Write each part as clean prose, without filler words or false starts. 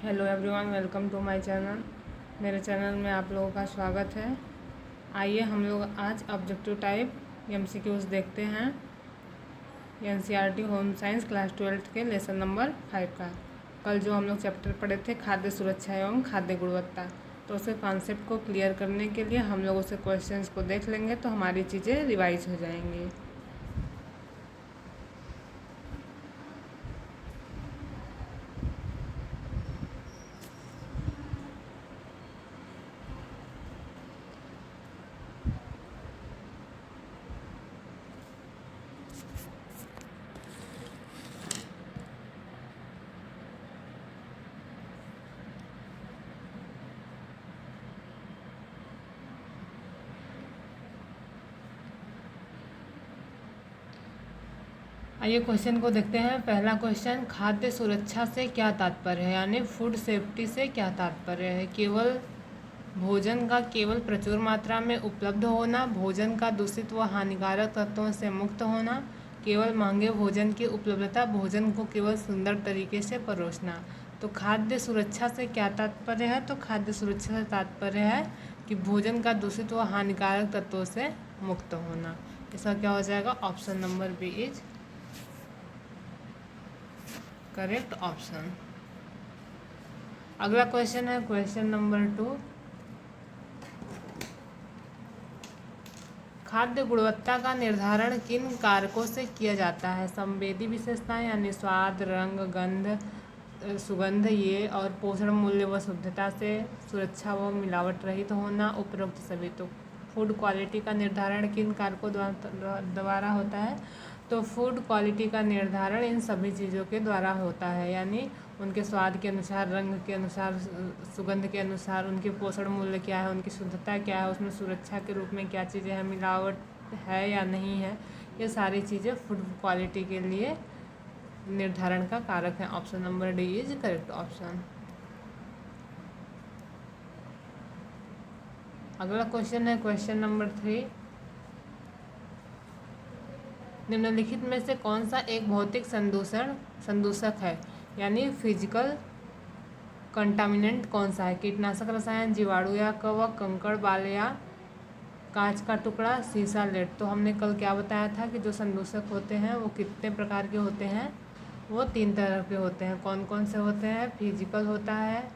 Hello everyone, welcome to my channel. मेरे channel में आप लोगों का स्वागत है। आइए हम लोग आज ऑब्जेक्टिव टाइप एमसीक्यूज देखते हैं एनसीईआरटी होम साइंस क्लास 12 के लेसन नंबर 5 का। कल जो हम लोग चैप्टर पढ़े थे खाद्य सुरक्षा एवं खाद्य गुणवत्ता, तो उसे कॉन्सेप्ट को क्लियर करने के लिए हम लोग उसे क्वेश्चंस को देख लेंगे तो हमारी चीज़ें रिवाइज हो जाएंगी। आइए क्वेश्चन को देखते हैं। पहला क्वेश्चन, खाद्य सुरक्षा से क्या तात्पर्य है, यानी फूड सेफ्टी से क्या तात्पर्य है। केवल भोजन का केवल प्रचुर मात्रा में उपलब्ध होना, भोजन का दूषित व हानिकारक तत्वों से मुक्त होना, केवल महंगे भोजन की उपलब्धता, भोजन को केवल सुंदर तरीके से परोसना। तो खाद्य सुरक्षा से क्या तात्पर्य है, तो खाद्य सुरक्षा से तात्पर्य है कि भोजन का दूषित व हानिकारक तत्वों से मुक्त होना। इसका क्या हो जाएगा, option number B is correct option. अगला क्वेश्चन है क्वेश्चन नंबर 2, खाद्य गुणवत्ता का निर्धारण किन कारकों से किया जाता है। संवेदी विशेषताएं यानी स्वाद, रंग, गंध, सुगंध ये, और पोषण मूल्य व शुद्धता से, सुरक्षा व मिलावट रहित होना, उपरोक्त सभी। तो फूड क्वालिटी का निर्धारण किन कारकों द्वारा होता है, तो फूड क्वालिटी का निर्धारण इन सभी चीज़ों के द्वारा होता है, यानी उनके स्वाद के अनुसार, रंग के अनुसार, सुगंध के अनुसार, उनके पोषण मूल्य क्या है, उनकी शुद्धता क्या है, उसमें सुरक्षा के रूप में क्या चीज़ें हैं, मिलावट है या नहीं है, ये सारी चीज़ें फूड क्वालिटी के लिए निर्धारण का कारक है। Option number D is correct option. अगला क्वेश्चन है क्वेश्चन नंबर 3, निम्नलिखित में से कौन सा एक भौतिक संदूषक है, यानी फिजिकल कंटामिनेंट कौन सा है। कीटनाशक रसायन, जीवाणु या कवक, कंकड़ बाल या कांच का टुकड़ा, सीसा, लेड। तो हमने कल क्या बताया था कि जो संदूषक होते हैं वो कितने प्रकार के होते हैं, वो 3 तरह के होते हैं। कौन कौन से होते हैं, फिजिकल होता है,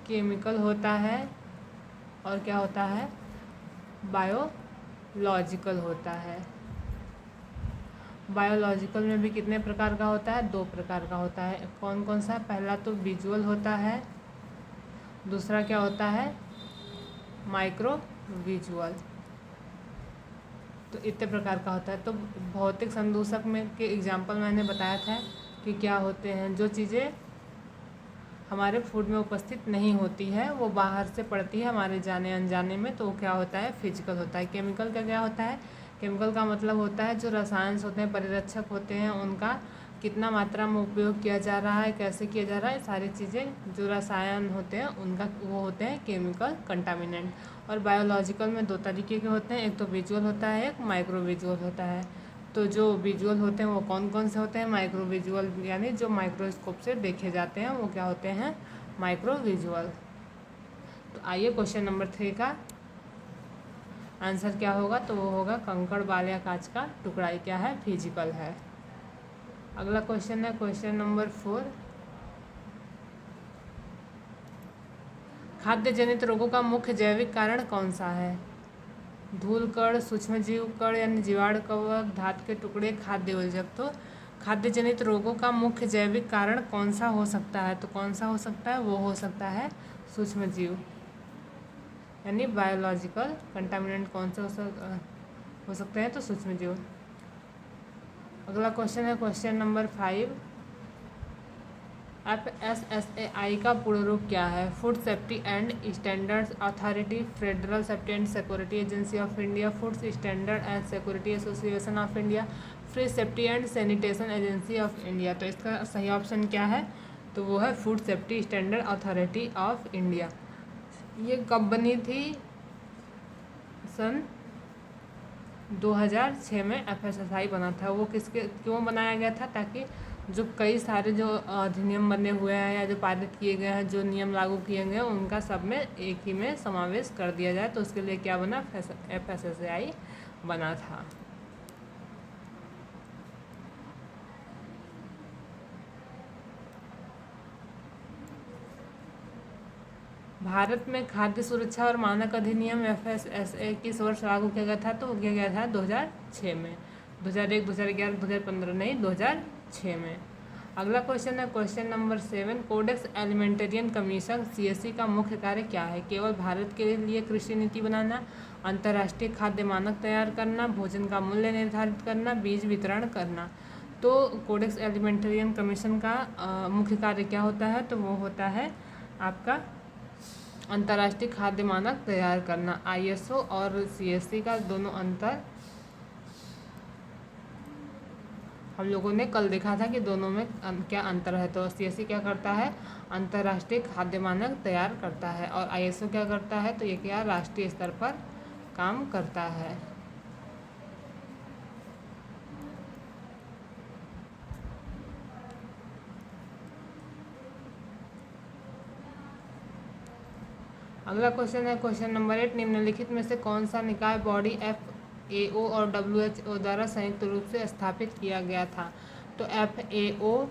केमिकल होता है, और क्या होता है, बायोलॉजिकल होता है। बायोलॉजिकल में भी कितने प्रकार का होता है, 2 प्रकार का होता है। कौन कौन सा, पहला तो विजुअल होता है, दूसरा क्या होता है, माइक्रो विजुअल। तो इतने प्रकार का होता है। तो भौतिक संदूषक में के एग्जाम्पल मैंने बताया था कि क्या होते हैं, जो चीज़ें हमारे फूड में उपस्थित नहीं होती है, वो बाहर से पड़ती है हमारे जाने अनजाने में, तो वो क्या होता है, फिजिकल होता है। केमिकल का क्या होता है, केमिकल का मतलब होता है जो रसायन होते हैं, परिरक्षक होते हैं, उनका कितना मात्रा में उपयोग किया जा रहा है, कैसे किया जा रहा है, सारी चीज़ें जो रसायन होते हैं उनका वो होते हैं केमिकल कंटामिनेंट। और बायोलॉजिकल में 2 तरीके के होते हैं, एक तो विजुअल होता है, एक माइक्रो विजुअल होता है। तो जो विजुअल होते हैं वो कौन कौन से होते हैं, माइक्रो विजुअल यानी जो माइक्रोस्कोप से देखे जाते हैं वो क्या होते हैं, माइक्रो विजुअल। तो आइए क्वेश्चन नंबर 3 का आंसर क्या होगा, तो वो होगा कंकड़ बाल या कांच का टुकड़ा, ये क्या है, फिजिकल है। अगला क्वेश्चन है क्वेश्चन नंबर 4, खाद्य जनित रोगों का मुख्य जैविक कारण कौन सा है। धूल कण, सूक्ष्मजीव कण यानी जीवाणु, कवक, धातु के टुकड़े, खाद्य उलझक। तो खाद्य जनित रोगों का मुख्य जैविक कारण कौन सा हो सकता है, तो कौन सा हो सकता है, वो हो सकता है सूक्ष्मजीव, यानी बायोलॉजिकल कंटामिनेंट कौन से हो सकते हैं, तो सूक्ष्मजीव। अगला क्वेश्चन है क्वेश्चन नंबर 5, FSSAI का पूर्ण रूप क्या है। Food safety and standards authority, federal safety and security agency of India, food standard and security association of India, food safety and sanitation agency of India. तो इसका सही ऑप्शन क्या है, तो वो है food safety standard authority of India. ये कब बनी थी, सन 2006 में FSSAI बना था। वो किसके क्यों बनाया गया था, ताकि जो कई सारे जो अधिनियम बने हुए हैं या जो पारित किए गए हैं, जो नियम लागू किए गए हैं, उनका सब में एक ही में समावेश कर दिया जाए। तो उसके लिए क्या बना, FSSAI बना था। भारत में खाद्य सुरक्षा और मानक अधिनियम FSSAI किस वर्ष लागू किया गया था, तो वो किया गया था 2006 में। 2001, 2011, 2015 नहीं, 2006 में। अगला क्वेश्चन है question number 7, Codex Alimentarius Commission CSC का मुख्य कार्य क्या है? केवल भारत के लिए कृषि नीति बनाना, अंतर्राष्ट्रीय खाद्य मानक तैयार करना, भोजन का मूल्य निर्धारित करना, बीज वितरण करना। तो कोडेक्स एलिमेंटेरियन कमीशन का मुख्य कार्य क्या होता है, तो वो होता है आपका अंतर्राष्ट्रीय खाद्य मानक तैयार करना। ISO और CSC का दोनों अंतर हम लोगों ने कल देखा था कि दोनों में क्या अंतर है। तो CSC क्या करता है, अंतर्राष्ट्रीय खाद्य मानक तैयार करता है, और ISO क्या करता है, तो ये क्या राष्ट्रीय स्तर पर काम करता है। अगला क्वेश्चन है क्वेश्चन नंबर 8, निम्नलिखित में से कौन सा निकाय बॉडी FAO और WHO द्वारा संयुक्त रूप से स्थापित किया गया था? तो FAO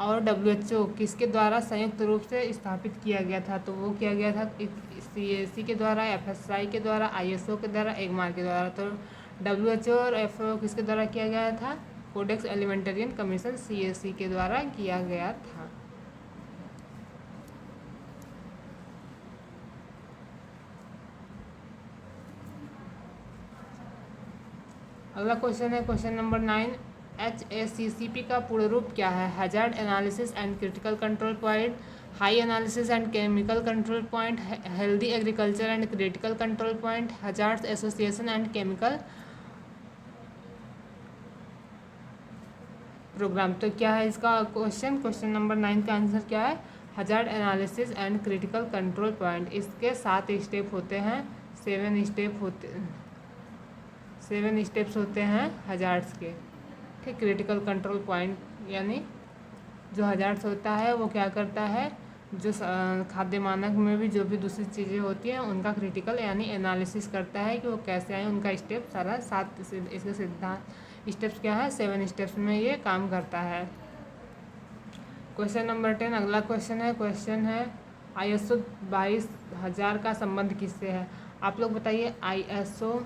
और WHO किसके द्वारा संयुक्त रूप से स्थापित किया गया था? तो वो किया गया था CSC के द्वारा, FSSAI के द्वारा, ISO के द्वारा, एगमार के द्वारा। तो WHO और FAO किसके द्वारा किया गया था? कोडेक्स एलिमेंटेरियन कमीशन CSC के द्वारा किया गया था। अगला क्वेश्चन है क्वेश्चन नंबर 9, HACCP का पूर्ण रूप क्या है? Hazard analysis and critical control point, high analysis and chemical control point, healthy agriculture and critical control point, hazards association and chemical program. तो क्या है इसका क्वेश्चन नंबर 9 का आंसर क्या है? Hazard analysis and critical control point. इसके 7 step होते हैं, 7 स्टेप्स होते हैं हजार्ड्स के। ठीक, क्रिटिकल कंट्रोल पॉइंट यानी जो हजार्ड्स होता है वो क्या करता है, जो खाद्य मानक में भी जो भी दूसरी चीज़ें होती हैं उनका क्रिटिकल यानी एनालिसिस करता है कि वो कैसे आए, उनका स्टेप सारा 7 इसके सिद्धांत स्टेप्स क्या है, 7 स्टेप्स में ये काम करता है। क्वेश्चन नंबर 10 अगला क्वेश्चन है ISO 22000 का संबंध किससे है? आप लोग बताइए ISO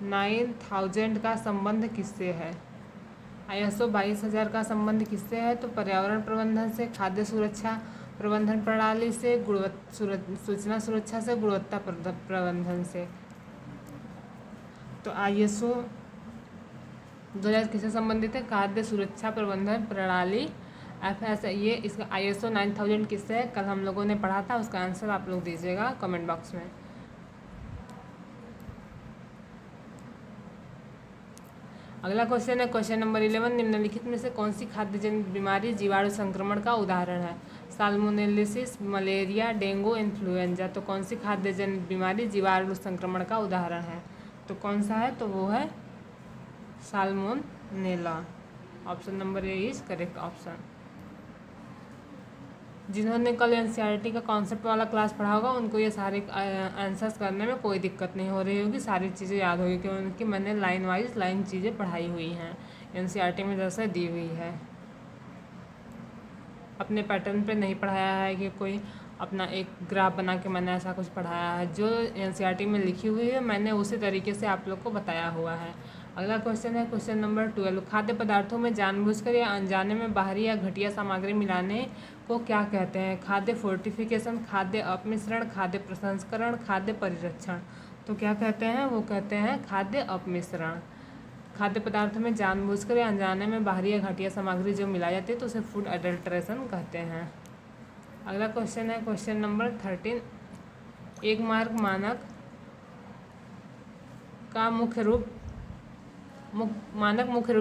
9000 का संबंध किससे है? ISO 22000 का संबंध किससे है? तो पर्यावरण प्रबंधन से, खाद्य सुरक्षा प्रबंधन प्रणाली से, सूचना सुरक्षा से, गुणवत्ता प्रबंधन से। तो ISO 2000 किससे संबंधित है? खाद्य सुरक्षा प्रबंधन प्रणाली FSSAI। ये इसका ISO 9000 किससे है? कल हम लोगों ने पढ़ा था, उसका आंसर आप लोग दीजिएगा कमेंट बॉक्स में। अगला क्वेश्चन है क्वेश्चन नंबर 11, निम्नलिखित में से कौन सी खाद्यजन्य बीमारी जीवाणु संक्रमण का उदाहरण है? साल्मोनेलिसिस, मलेरिया, डेंगू, इन्फ्लुएंजा। तो कौन सी खाद्यजन्य बीमारी जीवाणु संक्रमण का उदाहरण है? तो कौन सा है? तो वो है salmonella. Option number A is correct option. जिन्होंने कल NCERT का कॉन्सेप्ट वाला क्लास पढ़ा होगा उनको ये सारे आंसर्स करने में कोई दिक्कत नहीं हो रही होगी, सारी चीज़ें याद होगी क्योंकि मैंने लाइन वाइज चीज़ें पढ़ाई हुई हैं NCERT में जैसे दी हुई है। अपने पैटर्न पे नहीं पढ़ाया है कि कोई अपना एक ग्राफ बना के मैंने ऐसा कुछ पढ़ाया है। जो NCERT में लिखी हुई है मैंने उसी तरीके से आप लोग को बताया हुआ है। अगला क्वेश्चन है क्वेश्चन नंबर 12, खाद्य पदार्थों में जानबूझकर या अनजाने में बाहरी या घटिया सामग्री मिलाने को क्या कहते हैं? खाद्य फोर्टिफिकेशन, खाद्य अपमिश्रण, खाद्य प्रसंस्करण, खाद्य परिरक्षण। तो क्या कहते हैं? वो कहते हैं खाद्य अपमिश्रण। खाद्य पदार्थ में जानबूझकर या अनजाने में बाहरी या घटिया सामग्री जो मिलाई जाती है तो उसे फूड अडल्ट्रेशन कहते हैं। अगला क्वेश्चन है क्वेश्चन नंबर 13, एक मार्ग मानक का मुख्य रूप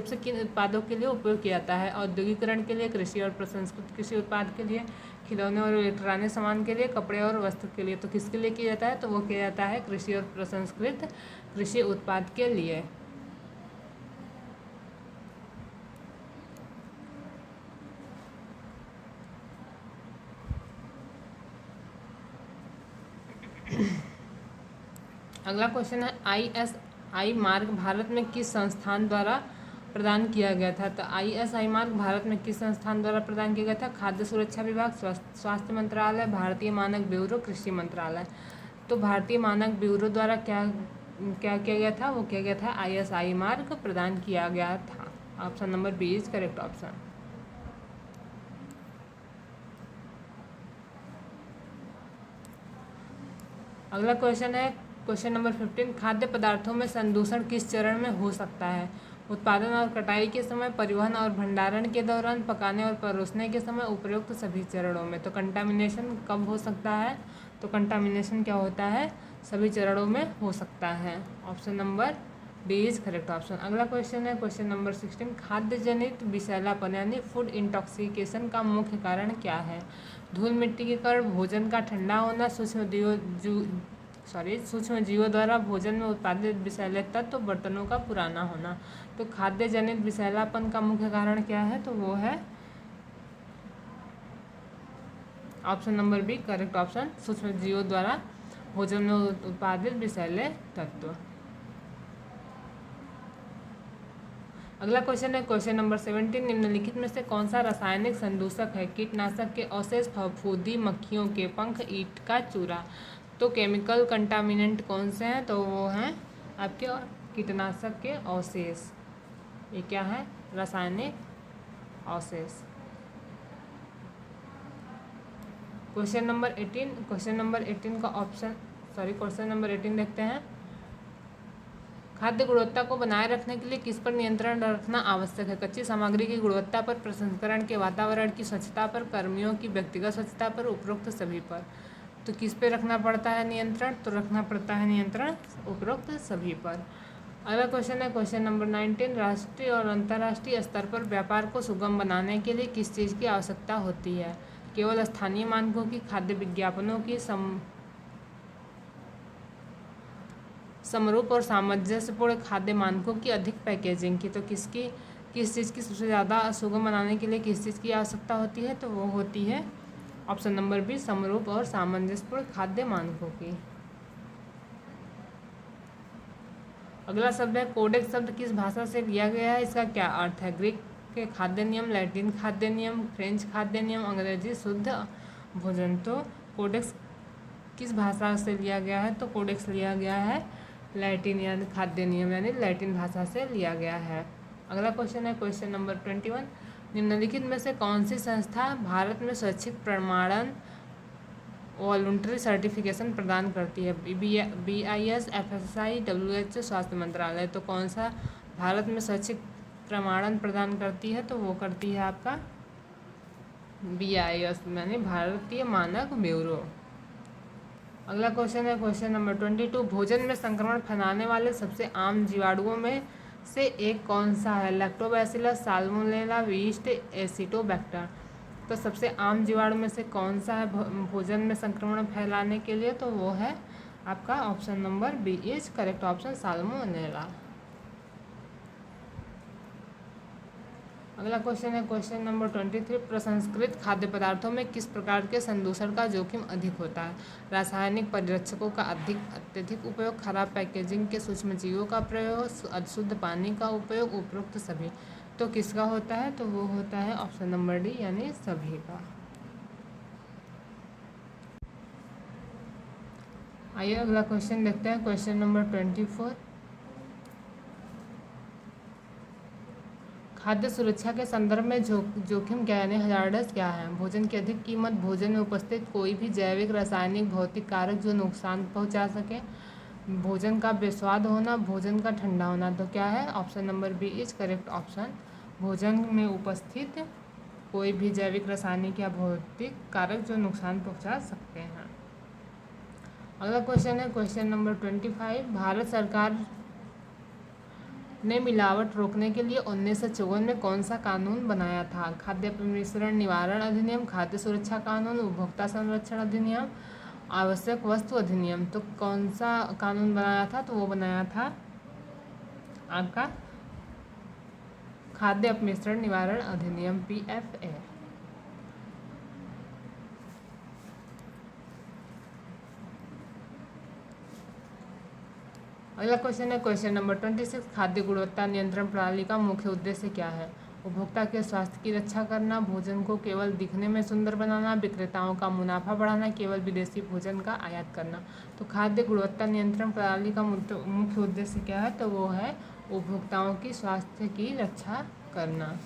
से किन उत्पादों के लिए उपयोग किया जाता है? औद्योगिकरण के लिए, कृषि और प्रसंस्कृत कृषि उत्पाद के लिए, खिलौने और इलेक्ट्रॉनिक सामान के लिए, कपड़े और वस्त्र के लिए। तो किसके लिए किया जाता है? तो वो किया जाता है कृषि और प्रसंस्कृत कृषि उत्पाद के लिए। अगला क्वेश्चन है ISI मार्क भारत में किस संस्थान द्वारा प्रदान किया गया था। तो ISI मार्क भारत में किस संस्थान द्वारा प्रदान किया गया था। खाद्य सुरक्षा विभाग, स्वास्थ्य मंत्रालय, भारतीय मानक ब्यूरो, कृषि मंत्रालय। तो भारतीय मानक ब्यूरो द्वारा क्या क्या किया गया था, वो किया गया था ISI मार्क प्रदान किया गया था। Option number B is correct option. अगला क्वेश्चन है क्वेश्चन नंबर 15, खाद्य पदार्थों में संदूषण किस चरण में हो सकता है। उत्पादन और कटाई के समय, परिवहन और भंडारण के दौरान, पकाने और परोसने के समय, उपरोक्त सभी चरणों में। तो कंटामिनेशन कब हो सकता है। तो कंटामिनेशन क्या होता है, सभी चरणों में हो सकता है। Option number D is correct option. अगला क्वेश्चन है क्वेश्चन नंबर 16, खाद्य जनित विषैलापन यानी फूड इंटॉक्सिकेशन का मुख्य कारण क्या है। धूल मिट्टी के कण, भोजन का ठंडा होना, सूक्ष्म जीवों द्वारा भोजन में उत्पादित विषैले तत्व, बर्तनों का पुराना होना। तो खाद्य जनित विषैलापन का मुख्य कारण क्या है, तो वो है option number B correct option, सूक्ष्म जीवों द्वारा भोजन में उत्पादित विषैले तत्व। अगला क्वेश्चन है क्वेश्चन नंबर 17, निम्नलिखित में से कौन सा रासायनिक संदूषक है। कीटनाशक के अवशेष, फफूंदी, मक्खियों के पंख, ईंट का चूरा। तो केमिकल कंटामिनेंट कौन से हैं, तो वो हैं आपके कीटनाशक के अवशेष। ये क्या है, रासायनिक अवशेष। क्वेश्चन नंबर 18 का क्वेश्चन नंबर 18 देखते हैं। खाद्य गुणवत्ता को बनाए रखने के लिए किस पर नियंत्रण रखना आवश्यक है। कच्ची सामग्री की गुणवत्ता पर, प्रसंस्करण के वातावरण की स्वच्छता पर, कर्मियों की व्यक्तिगत स्वच्छता पर, उपरोक्त सभी पर। तो किस पे रखना पड़ता है नियंत्रण, तो रखना पड़ता है नियंत्रण उपरोक्त सभी पर। अगला क्वेश्चन है क्वेश्चन नंबर 19, राष्ट्रीय और अंतर्राष्ट्रीय स्तर पर व्यापार को सुगम बनाने के लिए किस चीज़ की आवश्यकता होती है। केवल स्थानीय मानकों की, खाद्य विज्ञापनों की, समरूप और सामंजस्यपूर्ण खाद्य मानकों की, अधिक पैकेजिंग की। तो किस चीज़ की सबसे ज़्यादा सुगम बनाने के लिए किस चीज़ की आवश्यकता होती है, तो वो होती है ऑप्शन नंबर बी, समरूप और सामंजस्यपूर्ण खाद्य मानकों की। अगला शब्द है कोडेक्स। शब्द किस भाषा से लिया गया है, इसका क्या अर्थ है। ग्रीक के खाद्य नियम, लैटिन खाद्य नियम, फ्रेंच खाद्य नियम, अंग्रेजी शुद्ध भोजन। तो कोडेक्स किस भाषा से लिया गया है, तो कोडेक्स लिया गया है लैटिन यानी खाद्य नियम यानी लैटिन भाषा से लिया गया है। अगला क्वेश्चन है क्वेश्चन नंबर 21, निम्नलिखित में से कौन सी संस्था भारत में स्वैच्छिक प्रमाणन वॉलंटरी सर्टिफिकेशन प्रदान करती है। BIS, FSSAI, WHO, स्वास्थ्य मंत्रालय। तो कौन सा भारत में स्वैच्छिक प्रमाणन प्रदान करती है, तो वो करती है आपका BIS यानी भारतीय मानक ब्यूरो। अगला क्वेश्चन है क्वेश्चन नंबर 22, भोजन में संक्रमण फैलाने वाले सबसे आम जीवाणुओं में से एक कौन सा है। Lactobacillus, salmonella, yeast, Acetobacter. तो सबसे आम जीवाणु में से कौन सा है भोजन में संक्रमण फैलाने के लिए, तो वो है आपका option number B is correct option, salmonella. अगला क्वेश्चन है क्वेश्चन नंबर 23, प्रसंस्कृत खाद्य पदार्थों में किस प्रकार के संदूषण का जोखिम अधिक होता है। रासायनिक परिरक्षकों का अत्यधिक उपयोग, खराब पैकेजिंग के, सूक्ष्मजीवों का प्रयोग, अशुद्ध पानी का उपयोग, उपरोक्त सभी। तो किसका होता है, तो वो होता है ऑप्शन नंबर डी यानी सभी का। आइए अगला क्वेश्चन देखते हैं क्वेश्चन नंबर 24, खाद्य सुरक्षा के संदर्भ में जोखिम क्या यानी हजार्डस क्या है। भोजन की अधिक कीमत, भोजन में उपस्थित कोई भी जैविक, रासायनिक, भौतिक कारक जो नुकसान पहुंचा सके, भोजन का बेस्वाद होना, भोजन का ठंडा होना। तो क्या है option number B is correct option, भोजन में उपस्थित कोई भी जैविक, रासायनिक या भौतिक कारक जो नुकसान पहुंचा सकते हैं। अगला क्वेश्चन है क्वेश्चन नंबर 25, भारत सरकार ने मिलावट रोकने के लिए 1954 में कौन सा कानून बनाया था। खाद्य मिश्रण निवारण अधिनियम, खाद्य सुरक्षा कानून, उपभोक्ता संरक्षण अधिनियम, आवश्यक वस्तु अधिनियम। तो कौन सा कानून बनाया था, तो वो बनाया था आपका खाद्य अपमिश्रण निवारण अधिनियम PFA। अगला क्वेश्चन है क्वेश्चन नंबर 26, खाद्य गुणवत्ता नियंत्रण प्रणाली का मुख्य उद्देश्य क्या है? उपभोक्ता के स्वास्थ्य की रक्षा करना, भोजन को केवल दिखने में सुंदर बनाना, विक्रेताओं का मुनाफा बढ़ाना, केवल विदेशी भोजन का आयात करना। तो खाद्य गुणवत्ता नियंत्रण प्रणाली का मुख्य उद्देश्य क्या है? तो वो है उपभोक्ताओं की स्वास्थ्य की रक्षा करना।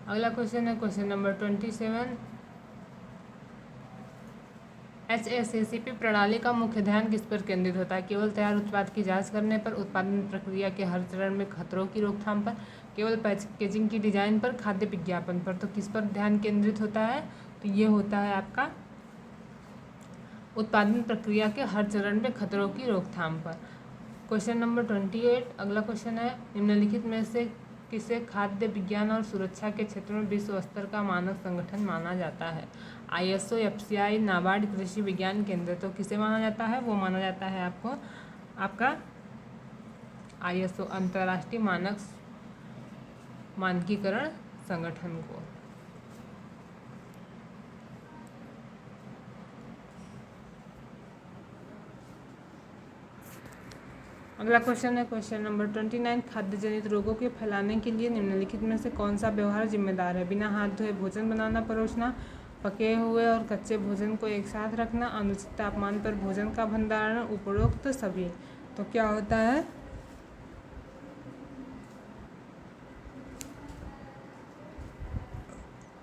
अगला क्वेश्चन है क्वेश्चन नंबर 27, HACCP प्रणाली का मुख्य ध्यान किस पर केंद्रित होता है? केवल तैयार उत्पाद की जांच करने पर, उत्पादन प्रक्रिया के हर चरण में खतरों की रोकथाम पर, केवल पैकेजिंग की डिजाइन पर, खाद्य विज्ञापन पर। तो किस पर ध्यान केंद्रित होता है? तो ये होता है आपका उत्पादन प्रक्रिया के हर चरण में खतरों की रोकथाम पर। क्वेश्चन नंबर 28, अगला क्वेश्चन है निम्नलिखित में से किसे खाद्य विज्ञान और सुरक्षा के क्षेत्र में विश्व स्तर का मानक संगठन माना जाता है? ISO, FCI, नाबार्ड, कृषि विज्ञान केंद्र। तो किसे माना जाता है? वो माना जाता है आपका ISO, अंतर्राष्ट्रीय मानक मानकीकरण संगठन को। अगला क्वेश्चन है क्वेश्चन नंबर 29, खाद्य जनित रोगों के फैलाने के लिए निम्नलिखित में से कौन सा व्यवहार जिम्मेदार है? बिना हाथ धोए भोजन बनाना, परोसना, पके हुए और कच्चे भोजन को एक साथ रखना, अनुचित तापमान पर भोजन का भंडारण, उपरोक्त सभी। तो क्या होता है?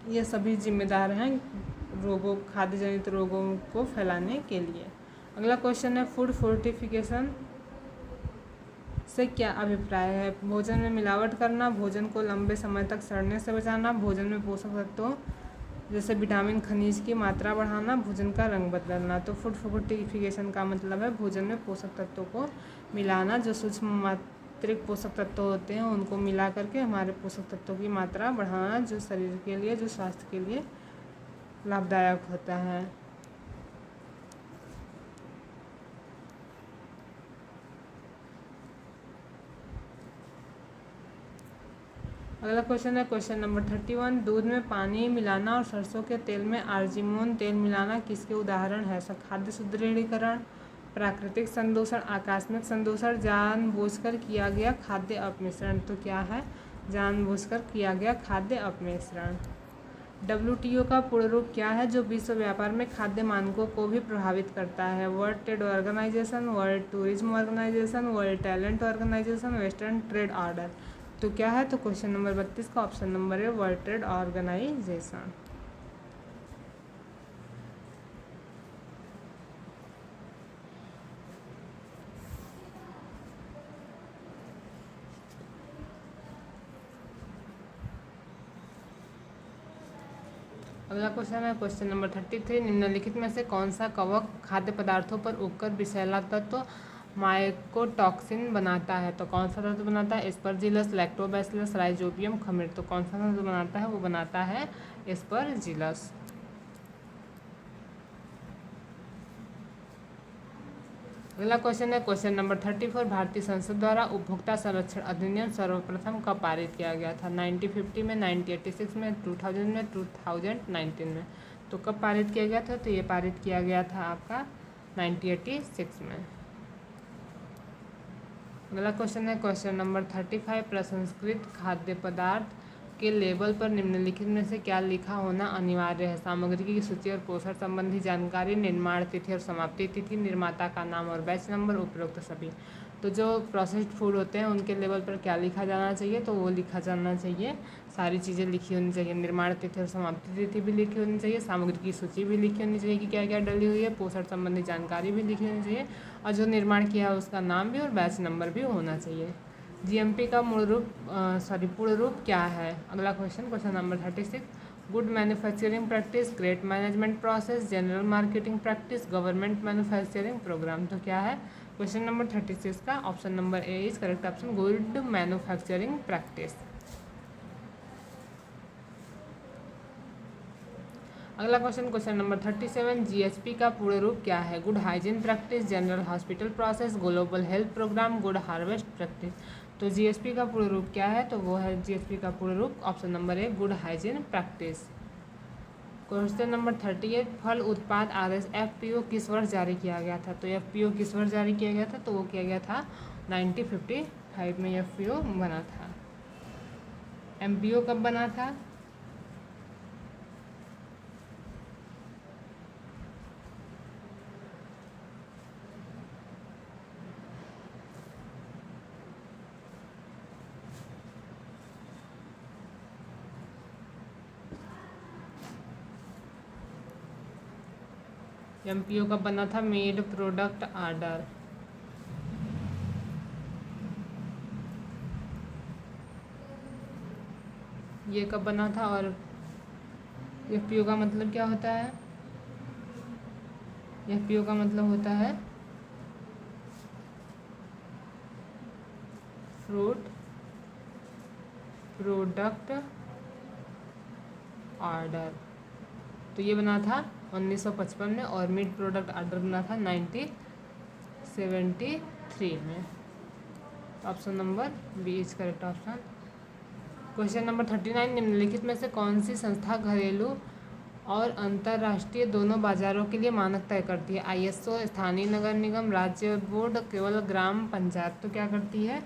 ये सभी जिम्मेदार हैं खाद्य जनित रोगों को फैलाने के लिए। अगला क्वेश्चन है फूड फोर्टिफिकेशन से क्या अभिप्राय है? भोजन में मिलावट करना, भोजन को लंबे समय तक सड़ने से बचाना, भोजन में पोषक तत्वों जैसे विटामिन, खनिज की मात्रा बढ़ाना, भोजन का रंग बदलना। तो फूड फोर्टिफिकेशन का मतलब है भोजन में पोषक तत्वों को मिलाना, जो सूक्ष्म मात्रिक पोषक तत्व होते हैं उनको मिला करके हमारे पोषक तत्वों की मात्रा बढ़ाना, जो शरीर के लिए, जो स्वास्थ्य के लिए लाभदायक होता है। अगला क्वेश्चन है क्वेश्चन नंबर 31, दूध में पानी मिलाना और सरसों के तेल में आर्जिमोन तेल मिलाना किसके उदाहरण है? खाद्य सुदृढ़ीकरण, प्राकृतिक संदूषण, आकस्मिक संदूषण, जानबूझकर किया गया खाद्य अपमिश्रण। तो क्या है? जानबूझकर किया गया खाद्य अपमिश्रण। WTO का पूर्ण रूप क्या है, जो विश्व व्यापार में खाद्य मानकों को भी प्रभावित करता है? World trade organization, world tourism organization, world talent organization, western trade order. तो क्या है? तो क्वेश्चन नंबर 32 का ऑप्शन नंबर है वर्ल्ड ट्रेड ऑर्गेनाइजेशन। अगला क्वेश्चन है क्वेश्चन नंबर 33, निम्नलिखित में से कौन सा कवक खाद्य पदार्थों पर उगकर विषैला तत्व माइकोटॉक्सिन बनाता है? तो कौन सा तत्व बनाता है? एस्परजिलस, लैक्टोबैसिलस, राइजोबियम, खमीर। तो कौन सा तत्व बनाता है? वो बनाता है एस्परजिलस। अगला क्वेश्चन है क्वेश्चन नंबर 34, भारतीय संसद द्वारा उपभोक्ता संरक्षण अधिनियम सर्वप्रथम कब पारित किया गया था? 1950 में, 1986 में, 2000 में, 2019 में। तो कब पारित किया गया था? तो ये पारित किया गया था आपका 1986 में। अगला क्वेश्चन है क्वेश्चन नंबर 35, प्रसंस्कृत खाद्य पदार्थ के लेबल पर निम्नलिखित में से क्या लिखा होना अनिवार्य है? सामग्री की सूची और पोषण संबंधी जानकारी, निर्माण तिथि और समाप्ति तिथि, निर्माता का नाम और बैच नंबर, उपरोक्त सभी। तो जो प्रोसेस्ड फूड होते हैं उनके लेबल पर क्या लिखा जाना चाहिए? तो वो लिखा जाना चाहिए, सारी चीज़ें लिखी होनी चाहिए, निर्माण तिथि और समाप्ति तिथि भी लिखी होनी चाहिए, सामग्री की सूची भी लिखी होनी चाहिए कि क्या क्या डली हुई है, पोषण संबंधी जानकारी भी लिखी होनी चाहिए, और जो निर्माण किया है उसका नाम भी और बैच नंबर भी होना चाहिए। GMP का पूर्ण रूप क्या है? अगला question number 36, good manufacturing practice, great management process, general marketing practice, government manufacturing program. तो क्या है? क्वेश्चन नंबर 36 का option number A is correct option, good manufacturing practice. अगला क्वेश्चन नंबर 37, जीएचपी का पूर्ण रूप क्या है? Good hygiene practice, general hospital process, global health program, good harvest practice. तो जीएचपी का पूर्ण रूप क्या है? तो वो है जीएचपी का पूर्ण रूप ऑप्शन नंबर ए, good hygiene practice. Question number 38, फल उत्पाद आदेश एफपीओ किस वर्ष जारी किया गया था? तो एफपीओ किस वर्ष जारी किया गया था? तो वो किया गया था 1955 में एफपीओ बना था। एमपीओ कब बना था? एमपीओ कब बना था? Made product order. ये कब बना था? और एफपीओ का मतलब क्या होता है? एफपीओ का मतलब होता है फ्रूट प्रोडक्ट ऑर्डर। तो ये बना था 1955 में और मीट प्रोडक्ट ऑर्डर बना था 1973 में। Option number B is correct option. Question number 39, निम्नलिखित में से कौन सी संस्था घरेलू और अंतर्राष्ट्रीय दोनों बाजारों के लिए मानक तय करती है? आईएसओ, स्थानीय नगर निगम, राज्य बोर्ड, केवल ग्राम पंचायत। तो क्या करती है?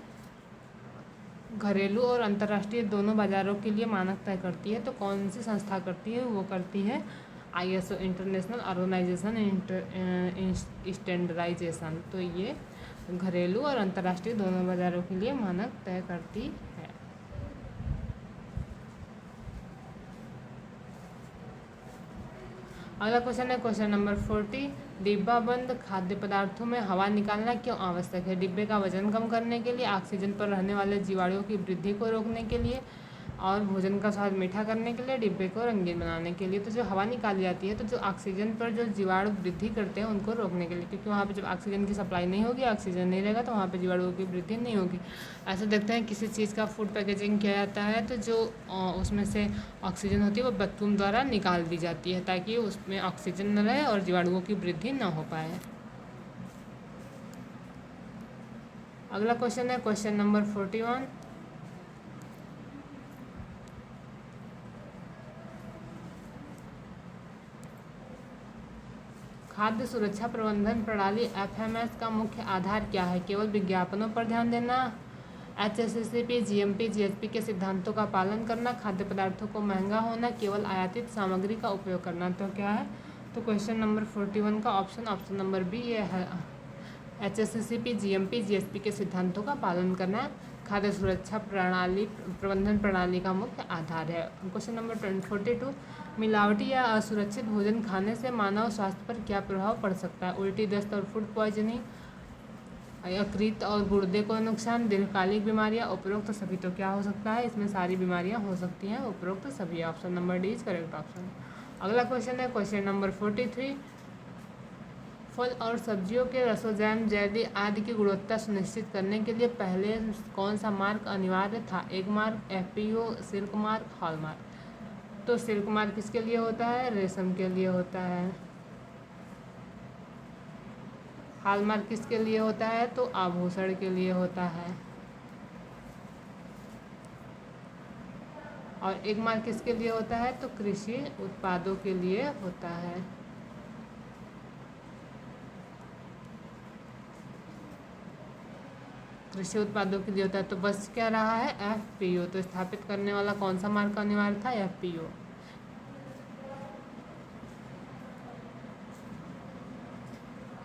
घरेलू और अंतर्राष्ट्रीय दोनों बाजारों के लिए मानक तय करती है। तो कौन सी संस्था करती है? वो करती है आईएसओ, इंटरनेशनल ऑर्गेनाइजेशन स्टैंडर्डाइजेशन। तो ये घरेलू और अंतर्राष्ट्रीय दोनों बाजारों के लिए मानक तय करती है। अगला क्वेश्चन है क्वेश्चन नंबर 40, डिब्बाबंद खाद्य पदार्थों में हवा निकालना क्यों आवश्यक है? डिब्बे का वजन कम करने के लिए, ऑक्सीजन पर रहने वाले जीवाणुओं की वृद्धि को रोकने के लिए और भोजन का स्वाद मीठा करने के लिए, डिब्बे को रंगीन बनाने के लिए। तो जो हवा निकाली जाती है तो जो ऑक्सीजन पर जो जीवाणु वृद्धि करते हैं उनको रोकने के लिए, क्योंकि वहाँ पे जब ऑक्सीजन की सप्लाई नहीं होगी, ऑक्सीजन नहीं रहेगा तो वहाँ पे जीवाणुओं की वृद्धि नहीं होगी। ऐसा देखते हैं किसी चीज़ का फूड पैकेजिंग किया जाता है तो जो उसमें से ऑक्सीजन होती है वो वैक्यूम द्वारा निकाल दी जाती है ताकि उसमें ऑक्सीजन न रहे और जीवाणुओं की वृद्धि न हो पाए। अगला क्वेश्चन है क्वेश्चन नंबर 41, खाद्य सुरक्षा प्रबंधन प्रणाली एफएमएस का मुख्य आधार क्या है? केवल विज्ञापनों पर ध्यान देना, एचएसएससीपी, जीएमपी, जीएचपी के सिद्धांतों का पालन करना, खाद्य पदार्थों को महंगा होना, केवल आयातित सामग्री का उपयोग करना। तो क्या है? तो क्वेश्चन नंबर 41 का ऑप्शन नंबर बी ये है, एचएसएससीपी, जीएमपी, जीएचपी के सिद्धांतों का पालन करना खाद्य सुरक्षा प्रबंधन प्रणाली का मुख्य आधार है। क्वेश्चन नंबर 42, मिलावटी या असुरक्षित भोजन खाने से मानव स्वास्थ्य पर क्या प्रभाव पड़ सकता है? उल्टी, दस्त और फूड पॉइजनिंग, यकृत और गुर्दे को नुकसान, दीर्घकालिक बीमारियां, उपरोक्त सभी। तो क्या हो सकता है? इसमें सारी बीमारियां हो सकती हैं, उपरोक्त सभी। Option number D is correct option. अगला क्वेश्चन है क्वेश्चन नंबर 43, फल और सब्जियों के रसों, जैम, जेली आदि की गुणवत्ता सुनिश्चित करने के लिए पहले कौन सा मार्क अनिवार्य था? Egg mark, FPO, silk mark, hall mark. तो सिल्क मार्क किसके लिए होता है? रेशम के लिए होता है। हॉल मार्क किसके लिए होता है? तो आभूषण के लिए होता है। और एग मार्क किसके लिए होता है? तो कृषि उत्पादों के लिए होता है। कृषि उत्पादों के लिए होता है। तो बस क्या रहा है? एफपीओ। तो स्थापित करने वाला कौन सा मार्क अनिवार्य था? एफपीओ।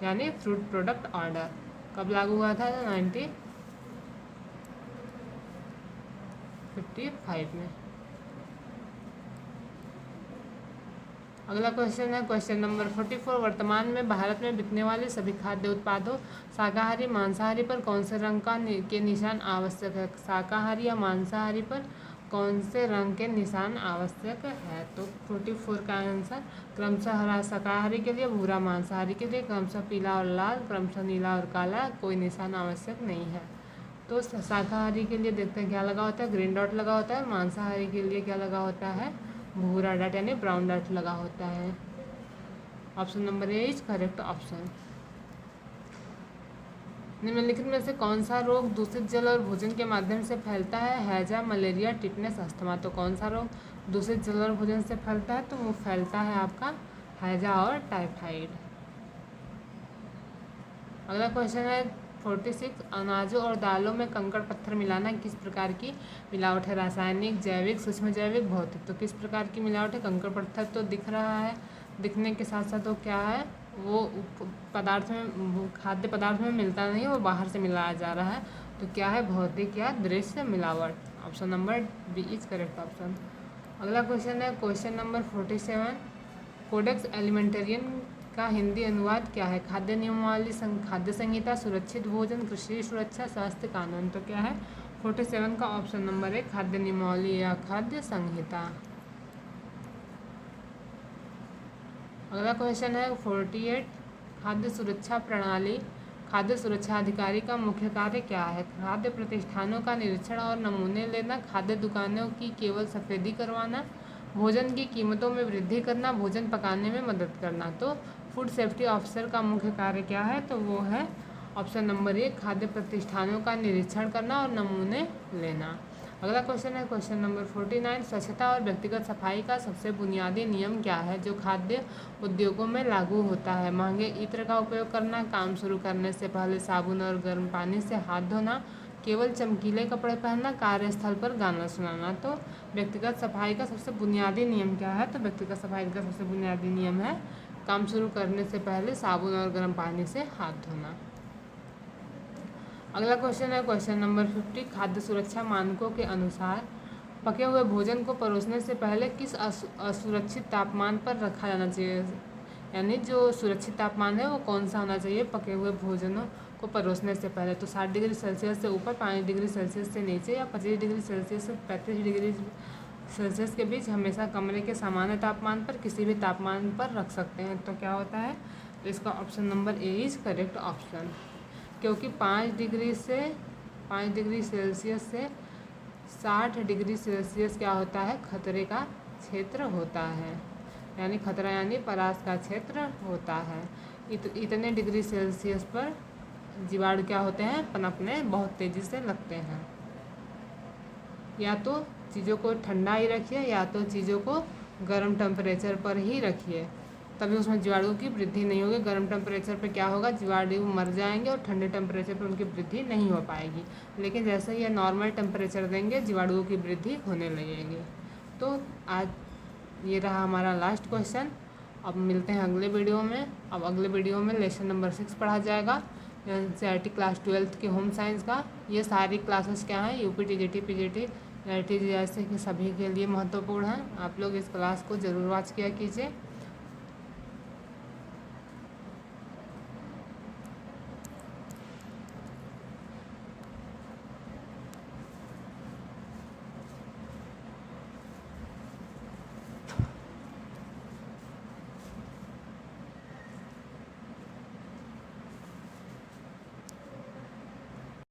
यानी फ्रूट प्रोडक्ट ऑर्डर कब लागू हुआ था? 1955 में। अगला क्वेश्चन है क्वेश्चन नंबर 44, वर्तमान में भारत में बिकने वाले सभी खाद्य उत्पादों शाकाहारी मांसाहारी पर कौन से रंग के निशान आवश्यक है? शाकाहारी या मांसाहारी पर कौन से रंग के निशान आवश्यक है? तो 44 का आंसर क्रमशः हरा शाकाहारी के लिए, भूरा मांसाहारी के लिए, क्रमशः पीला और लाल, क्रमशः नीला और काला, कोई निशान आवश्यक नहीं है। तो शाकाहारी के लिए देखते हैं क्या लगा होता है, ग्रीन डॉट लगा होता है। मांसाहारी के लिए क्या लगा होता है, भूरा डॉट यानी ब्राउन डॉट लगा होता है। Option number A is correct option. निम्नलिखित में से कौन सा रोग दूषित जल और भोजन के माध्यम से फैलता है? हैजा, मलेरिया, टिटनेस, अस्थमा। तो कौन सा रोग दूषित जल और भोजन से फैलता है? तो वो फैलता है आपका हैजा और टाइफाइड। अगला क्वेश्चन है 46, अनाजों और दालों में कंकड़ पत्थर मिलाना किस प्रकार की मिलावट है? रासायनिक, जैविक, सूक्ष्म जैविक, भौतिक। तो किस प्रकार की मिलावट है? कंकड़ पत्थर तो दिख रहा है, दिखने के साथ साथ वो क्या है, वो पदार्थ में, खाद्य पदार्थ में मिलता नहीं है, वो बाहर से मिलाया जा रहा है। तो क्या है, भौतिक या दृश्य मिलावट। Option number B is correct option. अगला क्वेश्चन है क्वेश्चन नंबर 47, कोडेक्स एलिमेंटेरियन का हिंदी अनुवाद क्या है? खाद्य नियमावली, खाद्य संहिता, सुरक्षित भोजन, कृषि सुरक्षा, स्वास्थ्य कानून। तो क्या है 47 का ऑप्शन नंबर है खाद्य नियमावली या खाद्य संहिता। अगला क्वेश्चन है 48, खाद्य सुरक्षा प्रणाली, खाद्य सुरक्षा अधिकारी का मुख्य कार्य क्या है? खाद्य प्रतिष्ठानों का निरीक्षण और नमूने लेना, खाद्य दुकानों की केवल सफेदी करवाना, भोजन की कीमतों में वृद्धि करना, भोजन पकाने में मदद करना। तो फूड सेफ्टी ऑफिसर का मुख्य कार्य क्या है? तो वो है ऑप्शन नंबर ए खाद्य प्रतिष्ठानों का निरीक्षण करना और नमूने लेना। अगला क्वेश्चन है क्वेश्चन नंबर 49, स्वच्छता और व्यक्तिगत सफाई का सबसे बुनियादी नियम क्या है जो खाद्य उद्योगों में लागू होता है? महंगे इत्र का उपयोग करना, काम शुरू करने से पहले साबुन और गर्म पानी से हाथ धोना, केवल चमकीले कपड़े पहनना, कार्यस्थल पर गाना सुनाना। तो व्यक्तिगत सफाई का सबसे बुनियादी नियम क्या है? तो व्यक्तिगत सफाई का सबसे बुनियादी नियम है काम शुरू करने से पहले साबुन और गर्म पानी से हाथ धोना। अगला क्वेश्चन है क्वेश्चन नंबर 50, खाद्य सुरक्षा मानकों के अनुसार पके हुए भोजन को परोसने से पहले किस असुरक्षित तापमान पर रखा जाना चाहिए? यानी जो सुरक्षित तापमान है वो कौन सा होना चाहिए पके हुए भोजनों को परोसने से पहले? तो 60 डिग्री सेल्सियस से ऊपर, 5 डिग्री सेल्सियस से नीचे, या 25 डिग्री सेल्सियस से 35 डिग्री सेल्सियस के बीच, हमेशा कमरे के सामान्य तापमान पर, किसी भी तापमान पर रख सकते हैं। तो क्या होता है? तो इसका option number A is correct option, क्योंकि 5 डिग्री सेल्सियस से 60 डिग्री सेल्सियस क्या होता है, खतरे का क्षेत्र होता है, यानी खतरा यानी परास का क्षेत्र होता है। इतने डिग्री सेल्सियस पर जीवाणु क्या होते हैं, पनपने बहुत तेज़ी से लगते हैं। या तो चीज़ों को ठंडा ही रखिए या तो चीज़ों को गर्म टेम्परेचर पर ही रखिए, तभी उसमें जीवाणुओं की वृद्धि नहीं होगी। गर्म टेम्परेचर पे क्या होगा, जीवाणु मर जाएंगे और ठंडे टेम्परेचर पे उनकी वृद्धि नहीं हो पाएगी। लेकिन जैसे ही ये नॉर्मल टेम्परेचर देंगे जीवाणुओं की वृद्धि होने लगेगी। तो आज ये रहा हमारा लास्ट क्वेश्चन। अब मिलते हैं अगले वीडियो में। अब अगले वीडियो में लेसन नंबर 6 पढ़ा जाएगा, NCERT क्लास 12 की होम साइंस का। ये सारी क्लासेस क्या हैं, UP TGT PGT NET जैसे कि सभी के लिए महत्वपूर्ण है। आप लोग इस क्लास को ज़रूर वॉच किया कीजिए।